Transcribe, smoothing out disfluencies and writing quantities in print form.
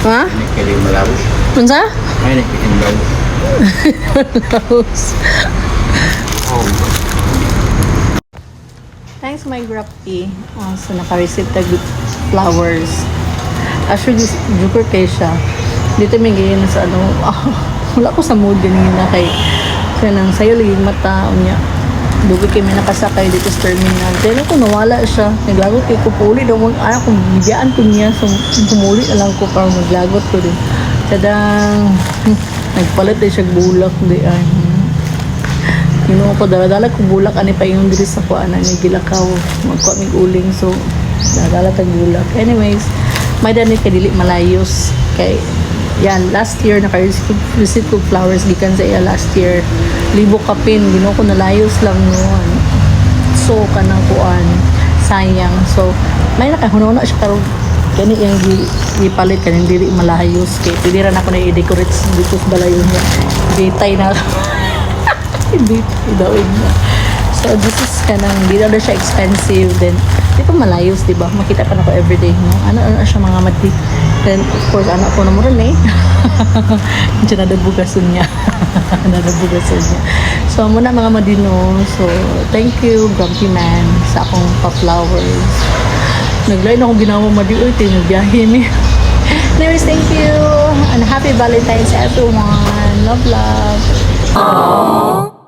Ha? Kaya malawos. Unsa? Ay, malawos. Thanks my grappy. So naka-receive tag flowers. Actually, Jupiter kay siya. Dito may ganyan sa ano. Wala ko sa mood ganyan kay kaya nang sayo liging mata niya. Dugi kay may nakasakay dito sa terminal. Dahil ako nawala siya. Naglagot kay ko puli daw mo. Ay, kung bigyan ko niya. So, pumuli na lang ko para maglagot ko din. Tadang nagpalit din siya bulak. Di ay. Ginawa ko, daladala ko bulak. Ani pa yung diri sa kuana ni Gilakaw. Magkuha mig uling. So, daladala tag bulak. Anyways, may dani kay dili malayos. Kay, yan, last year, naka-receive ko flowers. Gikan sa iya last year. Libo kapin. Ginawa ko nalayos lang noon. So, kanang kuan. Sayang. So, may nakahunona siya karong kani yung gipalit kanin dili malayos. Kay, pwede rin ako na i-decorate dito sa balayon niya. Gitay na hindi daw niya. So this is kanang di daw siya expensive, then di pa malayos, di ba? Makita pa na ko everyday no. Ano siya mga mati. Then of course anak ko na mo rin eh. Diyan nadabugason niya. Nadabugason niya. So muna mga madino. So thank you Grumpy Man sa akong pa-flowers. Naglain ako ginawa madi oy tinagbiyahe mi. Anyways, thank you and happy Valentine's everyone. Love. Aww.